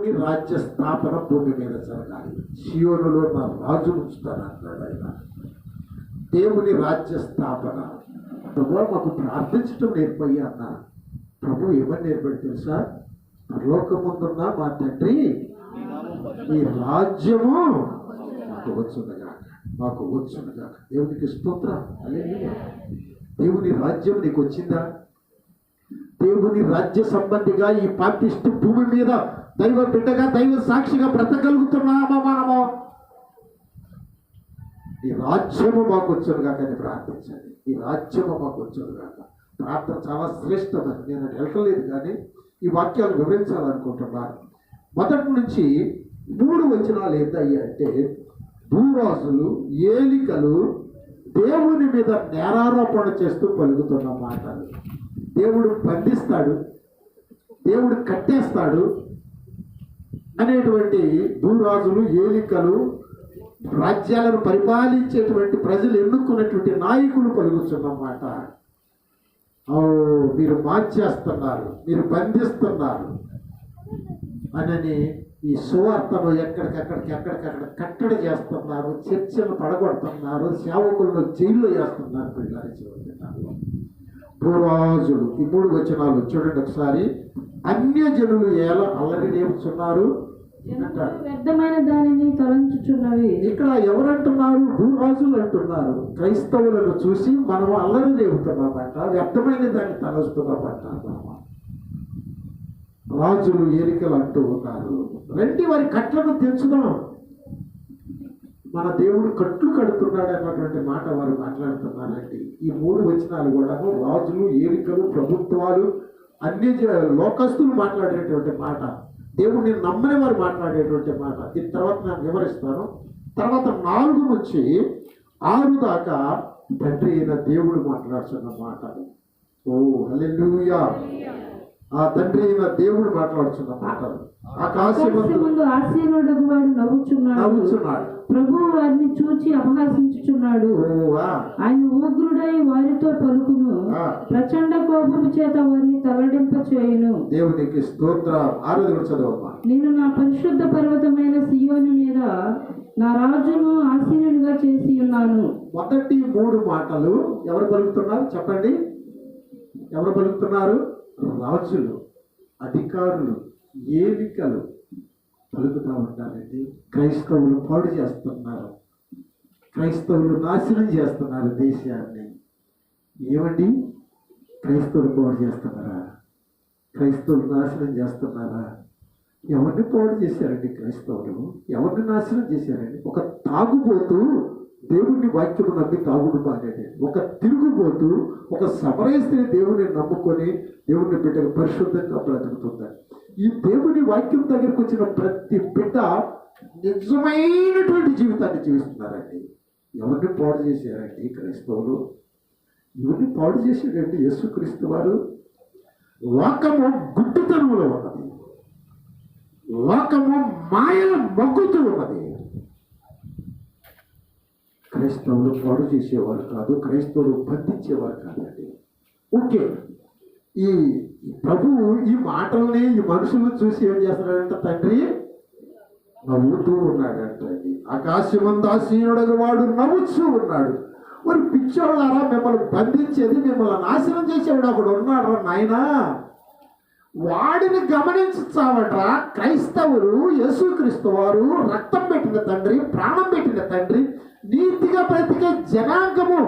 దేవుని రాజ్య స్థాపన భూమి మీద జరగాలి. సియోనులో నా రాజు ఉంచుతానన్నాడు ఆయన. దేవుని రాజ్య స్థాపన. ప్రభు మాకు ప్రార్థించడం నేర్పయ్యా అన్న. ప్రభు ఏమని నేర్పడి తెలుసా? పరలోకముందున్న మా తండ్రి ఈ రాజ్యము మాకు వచ్చునగా, మాకు వచ్చునగా. దేవునికి స్తోత్రం. హల్లెలూయా. దేవుని రాజ్యం నీకు వచ్చిందా? దేవుని రాజ్య సంబంధిగా ఈ పాపిష్టి భూమి మీద దైవ బిడ్డగా, దైవ సాక్షిగా బ్రతకగలుగుతున్నామా మనము? ఈ రాజ్యము మాకు వచ్చునుగా కానీ ప్రార్థించండి. ఈ రాజ్యము మాకు వచ్చునుగా. ప్రార్థన చాలా శ్రేష్టమని నేను వెళ్ళలేదు, కానీ ఈ వాక్యాలు వివరించాలనుకుంటున్నాను. మొదటి నుంచి 3 వచనాలు ఏంటయ్యా అంటే, భూరాజులు, ఏలికలు దేవుని మీద నేరారోపణ చేస్తూ పలుకుతున్న మాటలు. దేవుడు బంధిస్తాడు, దేవుడు కట్టేస్తాడు అనేటువంటి భూరాజులు, ఏలికలు, రాజ్యాలను పరిపాలించేటువంటి ప్రజలు ఎన్నుకున్నటువంటి నాయకులు పలుకుతున్నమాట. మీరు మార్చేస్తున్నారు, మీరు బంధిస్తున్నారు అని ఈ సువార్తను ఎక్కడికక్కడ కట్టడి చేస్తున్నారు, చర్చలు పడగొడుతున్నారు, సేవకులను జైల్లో వేస్తున్నారు. పిల్లలు చెబుతున్నారు భూరాజులు. ఈ 3 వచనాలు చూడండి ఒకసారి. అన్యజనులు ఎలా అల్లరి రేపుచున్నారు అంటాడు. వ్యర్థమైన దానిని తలంచుచున్నవి. ఇక్కడ ఎవరంటున్నారు? భూరాజులు అంటున్నారు. క్రైస్తవులను చూసి మనం అల్లరి రేపుతున్నామంట, వ్యర్థమైన దాన్ని తలస్తున్నామంట. రాజులు, ఏలికలు అంటూ ఉన్నారు. రండి వారి కట్లను తెచ్చుదాం. మన దేవుడు కట్లు కడుతున్నాడు అన్నటువంటి మాట వారు మాట్లాడుతున్నారండి. ఈ 3 వచనాలు కూడా రాజులు, ఏలికలు, ప్రభుత్వాలు, అన్ని లోకస్తులు మాట్లాడేటువంటి మాట. దేవుడిని నమ్మని వారు మాట్లాడేటువంటి మాట. దీని తర్వాత నేను వివరిస్తాను. తర్వాత 4 నుంచి 6 దాకా తండ్రి అయిన దేవుడు మాట్లాడుతున్న మాట. ఓ హల్లెలూయా. ఆ తండ్రి అయిన దేవుడు మాట్లాడుతున్న మాటలు. ఆకాశమందు ఆశీనుడగు వాడు నవ్వుచున్నాడు. ప్రభువు వారిని చూచి అపహాసించుచున్నాడు. ఆయన ఉగ్రుడై వారితో పలుకును, ప్రచండ కోపము చేత వారిని తలడింప చేయును. దేవునికి స్తోత్రం. 6వ చదవమ్మా. నేను నా పరిశుద్ధ పర్వతమైన సియోను మీద నా రాజును ఆశీనుడిగా చేసి ఉన్నాను. మొదటి 3 మాటలు ఎవరు పలుకుతున్నారు చెప్పండి? ఎవరు పలుకుతున్నారు? రాజులు, అధికారులు, ఏలికలు పలుకుతూ ఉంటారండి. క్రైస్తవులు పాడు చేస్తున్నారు, క్రైస్తవులు నాశనం చేస్తున్నారు దేశాన్ని. ఏమండి? క్రైస్తవులు పాడు చేస్తున్నారా? క్రైస్తవులు నాశనం చేస్తున్నారా? ఎవరిని పాడు చేశారండి క్రైస్తవులు? ఎవరిని నాశనం చేశారండి? ఒక తాగుబోతూ దేవుడిని వాక్యము నమ్మి తాగుడు మానేది. ఒక తిరుగుబోతూ, ఒక సమరయ స్త్రీ దేవుడిని నమ్ముకొని దేవుడిని బిడ్డకు పరిశుద్ధంగా బ్రతుకుతుందని. ఈ దేవుని వాక్యం దగ్గరికి వచ్చిన ప్రతి బిడ్డ నిజమైనటువంటి జీవితాన్ని జీవిస్తున్నారండి. ఎవరిని పాడు చేశారండి క్రైస్తవులు? ఎవరిని పాడు చేశారండి యేసుక్రీస్తు వారు? లోకము గుడ్డితనంలో ఉన్నది, లోకము మాయల మగ్గుతూ ఉన్నది. క్రైస్తవులు పాడు చేసేవారు కాదు, క్రైస్తవులు బంధించేవారు కాదండి. ఓకే, ఈ ప్రభువు ఈ మాటల్ని, ఈ మనుషులను చూసి ఏం చేస్తున్నాడంట? తండ్రి నవ్వుతూ ఉన్నాడంటండి. ఆకాశమందు ఆశీనుడగు వాడు నవ్వుతూ ఉన్నాడు. మరి పిచ్చోళ్ళారా, మిమ్మల్ని బంధించేది, మిమ్మల్ని నాశనం చేసేవాడు అక్కడ ఉన్నాడు నాయనా. వాడిని గమనించావట్రా క్రైస్తవులు. యేసుక్రీస్తు వారు రక్తం పెట్టిన తండ్రి, ప్రాణం పెట్టిన తండ్రి, నీతిగా బ్రతికే జనాంగము.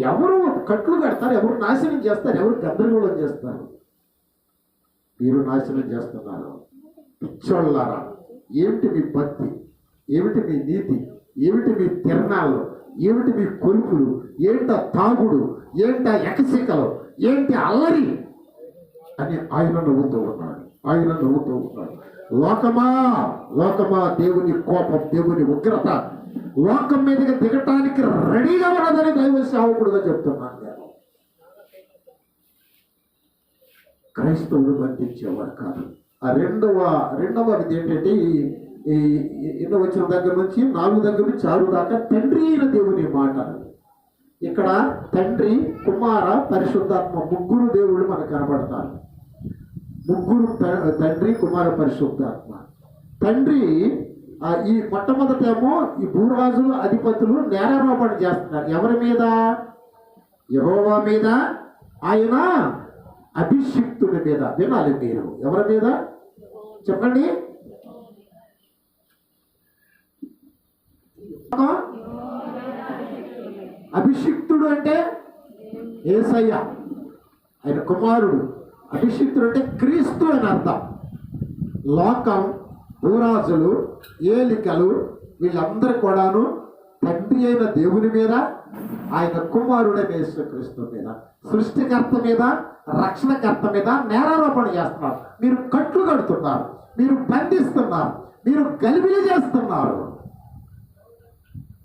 ఎవరు కట్లు కడతారు, ఎవరు నాశనం చేస్తారు, ఎవరు గందరగోళం చేస్తారు? మీరు నాశనం చేస్తున్నారు. పిచ్చోళ్ళారా, ఏమిటి మీ భక్తి? ఏమిటి మీ నీతి? ఏమిటి మీ తిరణాలు? ఏమిటి మీ కొలుపులు? ఏంట తాగుడు? ఏంట ఎకసికలు? ఏంటి అల్లరి అని ఆయన నవ్వుతూ ఉన్నాడు. ఆయన నవ్వుతూ ఉన్నాడు. లోకమా, లోకమా, దేవుని కోపం, దేవుని ఉగ్రత లోకం మీదకి దిగటానికి రెడీగా ఉన్నదని దైవ సేవకుడుగా చెప్తున్నాను నేను. క్రైస్తవులు బంధించేవారు కాదు. ఆ రెండవది ఏంటంటే, ఈ ఎన్నో వచ్చిన దగ్గర నుంచి 4 దగ్గర నుంచి 6 దాకా తండ్రి అయిన దేవుని మాట. ఇక్కడ తండ్రి, కుమార, పరిశుద్ధాత్మ 3 దేవుళ్ళు మనకు కనబడతారు. 3 తండ్రి, కుమార, పరిశుద్ధాత్మ. తండ్రి ఈ మొట్టమొదటేమో ఈ భూరాజులు అధిపతులు నేరారోపణ చేస్తున్నారు. ఎవరి మీద? యెహోవా మీద, ఆయన అభిషిక్తుడి మీద. వినాలి మీరు. ఎవరి మీద చెప్పండి? అభిషిక్తుడు అంటే యేసయ్య, ఆయన కుమారుడు. అభిషిక్తుడు అంటే క్రీస్తు అని అర్థం. లోకం, భూరాజులు, ఏలికలు వీళ్ళందరూ కూడాను తండ్రి అయిన దేవుని మీద, ఆయన కుమారుడైన యేసుక్రీస్తు మీద, సృష్టికర్త మీద, రక్షణకర్త మీద నేరారోపణ చేస్తున్నారు. మీరు కట్లు కడుతున్నారు, మీరు బంధిస్తున్నారు, మీరు గలిబిలి చేస్తున్నారు.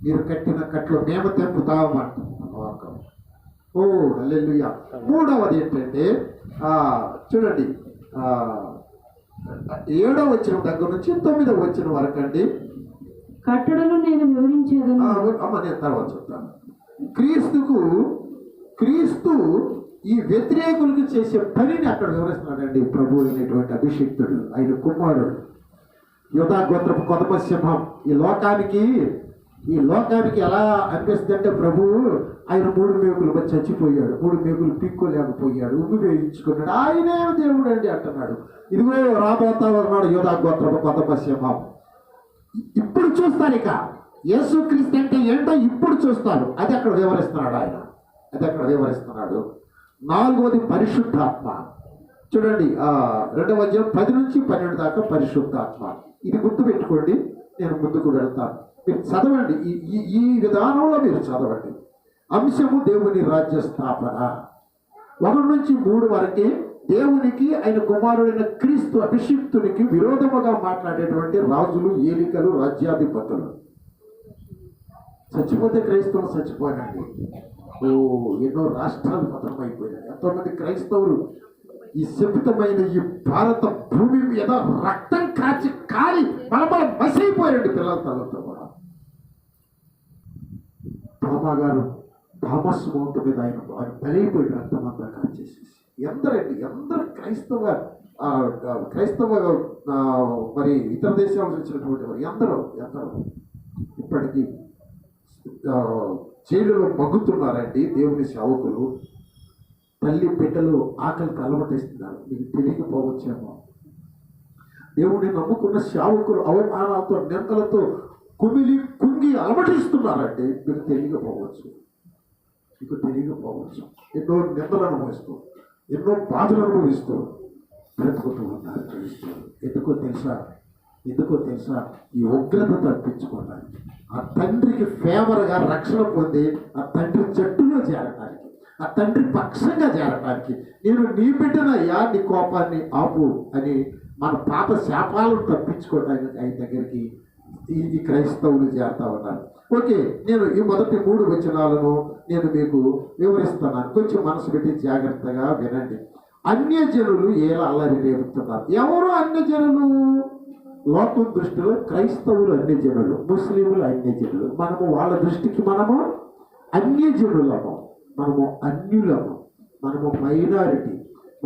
మీరు కట్టిన కట్లు మేము తెంపుతామంటున్నాం. ఓ హల్లెలూయా. మూడవది ఏంటంటే చూడండి, 7వ వచనం దగ్గర నుంచి 9వ వచనం వరకు అండి. కట్టడను నేను వివరించేదను. నేను తర్వాత చెప్తాను. క్రీస్తు ఈ వ్యతిరేకులకు చేసే పనిని అక్కడ వివరిస్తున్నాడండి. ప్రభు అయినటువంటి అభిషిక్తుడు, ఆయన కుమారుడు, యూదా గోత్రపు కొదమ సింహం. ఈ లోకానికి ఎలా అనిపిస్తుంది అంటే, ప్రభు ఆయన 3 మేకులు చచ్చిపోయాడు, 3 మేకులు పిక్కోలేకపోయాడు, ఉమ్మి వేయించుకున్నాడు, ఆయనే దేవుడు అండి అంటున్నాడు. ఇదిగో రాబోతా ఉన్నాడు యూదా గోత్రపు కొదమ సింహం. ఇప్పుడు చూస్తారు, ఇక యేసుక్రీస్తు అంటే ఏంటో ఇప్పుడు చూస్తారు. అది అక్కడ వివరిస్తున్నాడు ఆయన, అది అక్కడ వివరిస్తున్నాడు. 4వది పరిశుద్ధాత్మ. చూడండి 2వ అధ్యాయం 10 నుంచి 12 దాకా పరిశుద్ధాత్మ. ఇది గుర్తుపెట్టుకోండి, నేను ముందుకు వెళ్తాను. మీరు చదవండి, ఈ విధానంలో మీరు చదవండి. అంశము దేవుని రాజ్య స్థాపన. 1 నుంచి 3 వరకు దేవునికి, ఆయన కుమారుడైన క్రీస్తు అభిషిక్తునికి విరోధముగా మాట్లాడేటువంటి రాజులు, ఏలికలు, రాజ్యాధిపతులు. చచ్చిపోతే క్రైస్తవులు చచ్చిపోయారండి. ఎన్నో రాష్ట్రాలు పతనమైపోయాయి. ఎంతోమంది క్రైస్తవులు ఈ శపితమైన ఈ భారత భూమి మీద రక్తం కాలి బలబల మసైపోయారండి. పిల్లల తలతో కూడా బాబా గారు థామస్ మౌంట్ మీద ఆయన బలైపోయి రక్తం అంతా కాల్చేసేసి ఎందరు క్రైస్తవ మరి ఇతర దేశాల నుంచి వచ్చినటువంటి వారు ఎందరో ఇప్పటికీ జైలులో మగ్గుతున్నారండి దేవుని సేవకులు. తల్లి బిడ్డలు ఆకలికి అలవాటేస్తున్నారు. మీకు తెలియకపోవచ్చేమో. దేవుడిని నమ్ముకున్న సేవకులు అవమానాలతో, నిందలతో కుంగి అలమటిస్తున్నారండి. మీకు తెలియకపోవచ్చు. ఎన్నో నిందలు అనుభవిస్తూ, ఎన్నో బాధలు అనుభవిస్తూ బ్రతుకుతూ ఉన్నారు క్రైస్తవులు. ఎందుకో తెలుసా? ఈ ఉగ్రత తప్పించుకోవడానికి, ఆ తండ్రికి ఫేవర్గా రక్షణ పొంది ఆ తండ్రి జట్టులో చేరడానికి, ఆ తండ్రి పక్షంగా చేరడానికి, నేను నీ బిడ్డనయ్యా, నీ కోపాన్ని ఆపు అని మన పాప శాపాలను తప్పించుకోవడానికి ఆయన దగ్గరికి ఈ క్రైస్తవులు చేరుతా ఉన్నారు. ఓకే, నేను ఈ మొదటి 3 వచనాలను నేను మీకు వివరిస్తున్నాను. కొంచెం మనసు పెట్టి జాగ్రత్తగా వినండి. అన్యజనులు ఎలా అల్లరి రేపుతున్నారు. ఎవరు అన్యజనులు? లోకం దృష్టిలో క్రైస్తవులు అన్యజనులు, ముస్లింలు అన్యజనులు. మనము వాళ్ళ దృష్టికి మనము అన్యజనులము, మనము అన్యులము, మనము మైనారిటీ,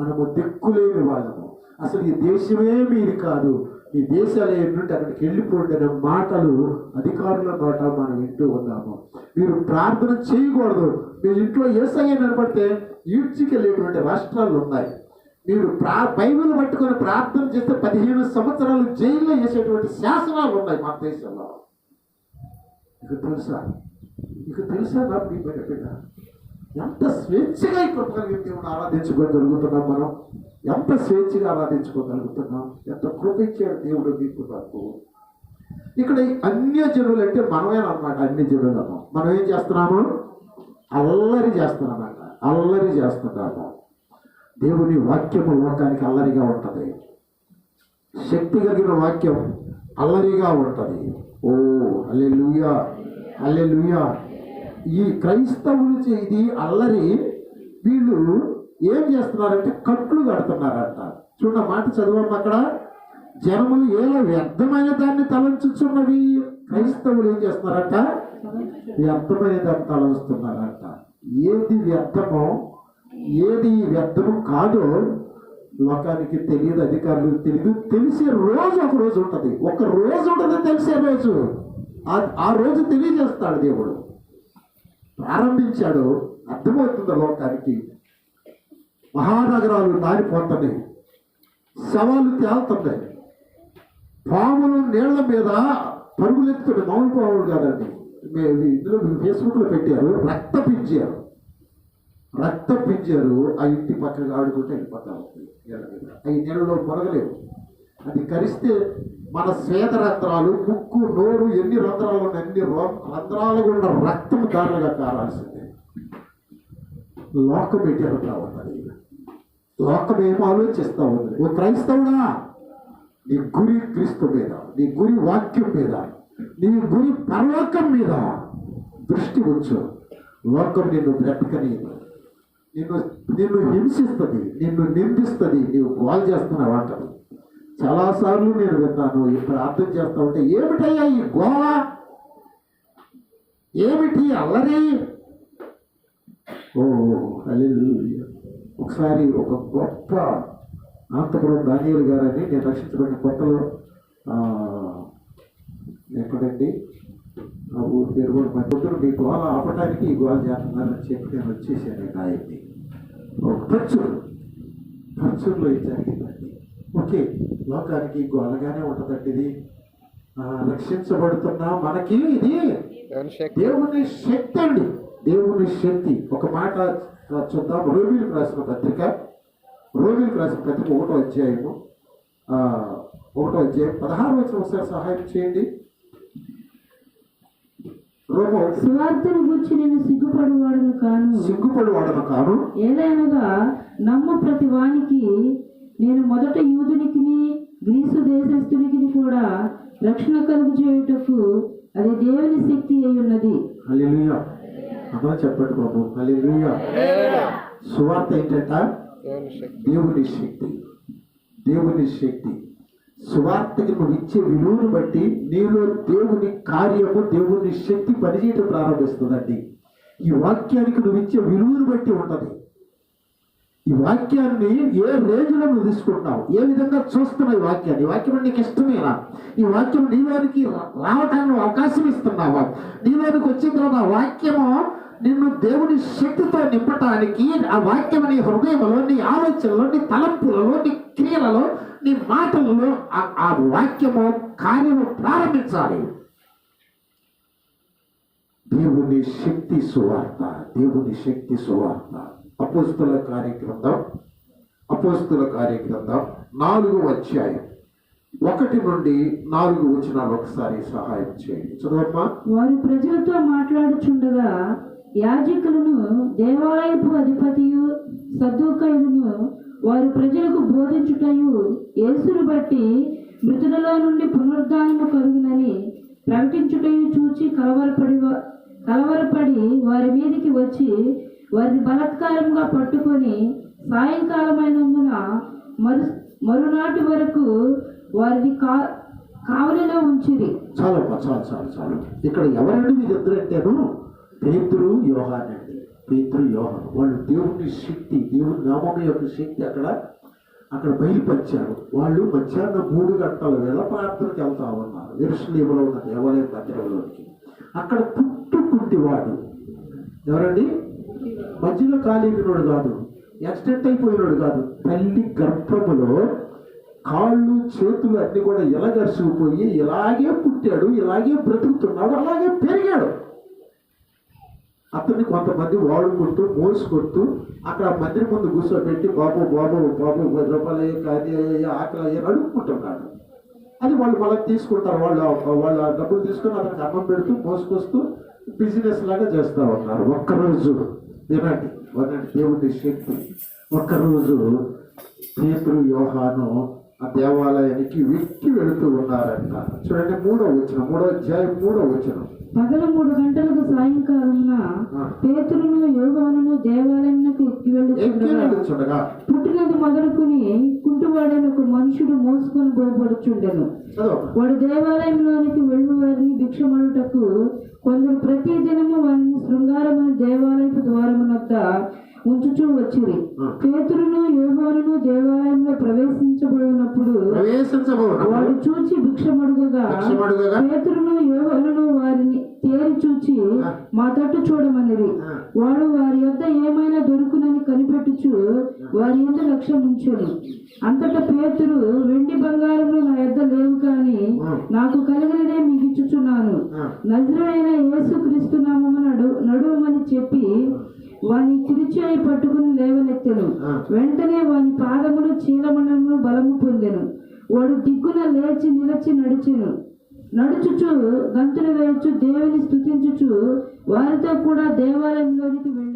మనము దిక్కులేని వాళ్ళము. అసలు ఈ దేశమే మీది కాదు, ఈ దేశాలు ఏంటంటే అక్కడికి వెళ్ళిపోండి అనే మాటలు అధికారుల నోట మనం వింటూ ఉన్నాము. మీరు ప్రార్థన చేయకూడదు. మీ ఇంట్లో యేసయ్య నిలబడితే ఈడ్చికి వెళ్ళేటువంటి రాష్ట్రాలు ఉన్నాయి. మీరు బైబిల్ పట్టుకొని ప్రార్థన చేస్తే 15 సంవత్సరాలు జైల్లో వేసేటువంటి శాసనాలు ఉన్నాయి మన దేశంలో. మీకు తెలుసా నా ప్రియమైన బిడ్డ, ఎంత స్వేచ్ఛగా ఈ కృపగలిగిన దేవుని ఆరాధించుకోగలుగుతున్నాం మనం. ఎంత స్వేచ్ఛగా ఆరాధించుకోగలుగుతున్నాం. ఎంత కృపించాడు దేవుడు మీకు నాకు. ఇక్కడ అన్యజనులు అంటే మనమేనమాట. అన్యజనులము మనం ఏం చేస్తున్నాము? అల్లరి చేస్తున్నాము. దేవుని వాక్యము లోకానికి అల్లరిగా ఉంటుంది. శక్తి కలిగిన వాక్యం అల్లరిగా ఉంటుంది. ఓ హల్లెలూయా, హల్లెలూయా. ఈ క్రైస్తవులు ఇది అల్లరి. వీళ్ళు ఏం చేస్తున్నారంటే కట్లు కడుతున్నారంట. చూడ మాట చదవమ్మ. అక్కడ జనములు ఏదో వ్యర్థమైన దాన్ని తలంచుచున్నవి. క్రైస్తవులు ఏం చేస్తున్నారంట? వ్యర్థమైన దాన్ని తలంచుతున్నారంట. ఏది వ్యర్థమో, ఏది వ్యర్థము కాదో లోకానికి తెలియదు, అధికారులు తెలియదు. తెలిసే రోజు ఒక రోజు ఉంటుంది, ఒక రోజు ఉంటుంది తెలిసే రోజు. ఆ రోజు తెలియజేస్తాడు దేవుడు. ప్రారంభించాడు, అర్థమవుతుంది లోకానికి. మహానగరాలు నారిపోతున్నాయి, శవాలు తేలుతున్నాయి, పాములు నీళ్ల మీద పరుగులెత్తుకుని, మామూలు పాములు కాదండి, ఇందులో ఫేస్బుక్లో పెట్టారు, రక్త పింజారు ఆ ఇంటి పక్కగా ఆడుకుంటే వెళ్ళిపోతా ఉంది. అవి నీళ్ళలో పొరగలేవు. అది కరిస్తే మన శ్వేత రంధ్రాలు, ముక్కు, నోరు, ఎన్ని రంధ్రాలు ఉన్నాయి, అన్ని రంధ్రాలు గుండా రక్తం దారులుగా కారాల్సిందే. లోకం ఎట్లా ఉన్నది, లోకం ఏం ఆలోచిస్తా ఉంది. ఓ క్రైస్తవుడా, నీ గురి క్రీస్తు మీద, నీ గురి వాక్యం మీద, నీ గురి పరలోకం మీద దృష్టి ఉంచు. లోకం నిన్ను బ్రతకనీయదు, నిన్ను హింసిస్తుంది, నిన్ను నిందిస్తుంది, నీవు గోల్ చేస్తున్నావు అంటారు. చాలాసార్లు నేను విన్నాను. ఇప్పుడు అర్థం చేస్తా ఉంటే, ఏమిటయ్యా ఈ గోళ, ఏమిటి అల్లరి? ఓ హల్లెలూయా. ఒకసారి ఒక గొప్ప అనంతపురం దానియేలు గారని, నేను రక్షించబడిన కొత్తలో ఎక్కడండి ఆ ఊరి పేరు కూడా మా పొద్దున మీ గోళ ఆపడానికి ఈ గోళ చేస్తున్నారని చెప్పి నేను వచ్చేసాను. ఆయన్ని ఖర్చులో ఇది జరిగిందండి. ఓకే, లోకానికి గోళగానే ఉంటుందండి ఇది. రక్షించబడుతున్నా మనకి ఇది దేవుని శక్తి అండి, దేవుని శక్తి. ఒక మాట చూద్దాం. రోమిలకు రాసిన పత్రిక 1వ అధ్యాయము 16వ వచనం ఒకసారి సహాయం చేయండి. సువార్తను గూర్చి నేను సిగ్గుపడువాడను కాను, ఏదైనగా నమ్ము ప్రతి వానికి నేను మొదట యూదునికి గ్రీసు దేశస్థునికి కూడా రక్షణ కలుగు చేయుటకు అది దేవుని శక్తి అయి ఉన్నది. హల్లెలూయా. అందరూ చెప్పండి బాబు, హల్లెలూయా. సువార్త ఏంటంట? దేవుని శక్తి, దేవుని శక్తి. సువార్తకి నువ్వు ఇచ్చే విలువను బట్టి నీలో దేవుని కార్యము, దేవుని శక్తి పనిచేయటం ప్రారంభిస్తుందండి. ఈ వాక్యానికి నువ్వు ఇచ్చే విలువను బట్టి ఉంటుంది. ఈ వాక్యాన్ని ఏ రేంజ్లో నువ్వు తీసుకుంటున్నావు, ఏ విధంగా చూస్తున్నావు ఈ వాక్యాన్ని, ఈ వాక్యం నీకు ఇష్టమేనా, ఈ వాక్యం నీలోనికి రావటానికి అవకాశం ఇస్తున్నావా, నీలోనికి వచ్చిన తర్వాత ఆ వాక్యము నిన్ను దేవుని శక్తితో నింపటానికి, ఆ వాక్యం నీ హృదయంలో, నీ ఆలోచనలో, నీ తలంపులలో, నీ క్రియలలో, నీ మాటలలో ఆ వాక్యము కార్యము ప్రారంభించాలి. దేవుని శక్తి సువార్త, దేవుని శక్తి సువార్త. అపోస్తుల కార్యగ్రంథం 4వ అధ్యాయం 1 నుండి 4 వచనాలు ఒకసారి సహాయం చేయండి. చదవమ్మా. వారు ప్రజలతో మాట్లాడుచుండగా యాజకులను, దేవాలయపు అధిపతియు సద్దూకయులను వారు ప్రజలకు బోధించుటయు, యేసును బట్టి మృతులలో నుండి పునరుద్ధానము కలుగునని ప్రకటించుటయు చూచి కలవరపడి వారి మీదికి వచ్చి వారిని బలాత్కారంగా పట్టుకొని సాయంకాలమైనందున మరునాటి వరకు వారిని కావలిలో ఉంచిరి. చాలు. ఇక్కడ ఎవరండి వీరిద్దరు అంటేను? పేతురు, యోహాను అండి. పేతురు, యోహాను వాళ్ళు దేవుని శక్తి, దేవుని నామం యొక్క శక్తి అక్కడ బయలుపరిచారు. వాళ్ళు మధ్యాహ్నం 3 గంటల వేళ ప్రార్థనకి వెళ్తా ఉన్నారు యెరూషలేములో ఉన్న దేవాలయం మందిరంలోనికి. అక్కడ పుట్టుకుంటివాడు ఎవరండి? మధ్యలో ఖాళీనోడు కాదు, యాక్సిడెంట్ అయిపోయినాడు కాదు, తల్లి గర్భములో కాళ్ళు చేతులు అన్ని కూడా ఎలగరుసుకుపోయి ఇలాగే పుట్టాడు, ఇలాగే బ్రతుకుతున్నాడు, అలాగే పెరిగాడు. అతన్ని కొంతమంది వాడుకుంటూ మోసుకుంటూ అక్కడ మందిరం ముందు కూర్చోబెట్టి బాబు 10 రూపాయలు కానీ ఆకలి అయ్యి అడుగుకుంటున్నాడు. అది వాళ్ళు మళ్ళీ తీసుకుంటారు. వాళ్ళు డబ్బులు తీసుకుని అతనికి అన్నం పెడుతూ మోసుకొస్తూ బిజినెస్ లాగా చేస్తూ ఉన్నారు. ఒక్కరోజు వినండి దేవుని శక్తి. ఒక్కరోజు పేతురు, యోహాను ఆ దేవాలయానికి వెక్కి వెళుతూ ఉన్నారంట. చూడండి 3వ అధ్యాయం 3వ వచనం. పగలు 3 గంటలకు సాయంకాలమున పేతురును యోహానును దేవాలయమునకు ఎక్కి వెళ్ళుచుండగా పుట్టినది మొదలుకొని కుంటువాడైన ఒక మనుషుడు మోసుకొని పోబడుచుండెను. వాడు దేవాలయంలోనికి వెళ్ళి వారిని భిక్షమడుటకు కొందరు ప్రతి దినము వారిని శృంగారమైన దేవాలయపు ద్వారమునొద్ద ఉంచుచూ వచ్చిరి. పేతురును యోహానును దేవాలయంలో ప్రవేశించబోయినప్పుడు వాడు చూచి భిక్షమడుగగా పేతురును యోహానును వారిని తేరి చూచి మా తట్టు చూడమనిరి. వాడు వారి యొద్ద ఏమైనా దొరుకునని కనిపెట్టుచు వారి యొద్ద లక్ష్యం ఉంచెను. అంతటా పేతురు, వెండి బంగారములు నా యొద్ద లేవు, కానీ నాకు కలిగినదే మీకు ఇచ్చుచున్నాను. నజరేయుడైన యేసు క్రీస్తు నామమున నడువమని చెప్పి వాని కుడిచేయి పట్టుకుని లేవనెత్తెను. వెంటనే వాని పాదములు చీలమండలములు బలము పొందెను. వాడు దిగ్గున లేచి నిలచి నడుచుచు గంతులు వేయచ్చు దేవుని స్తుతించుచు వారితో కూడా దేవాలయంలోనికి వెళ్ళి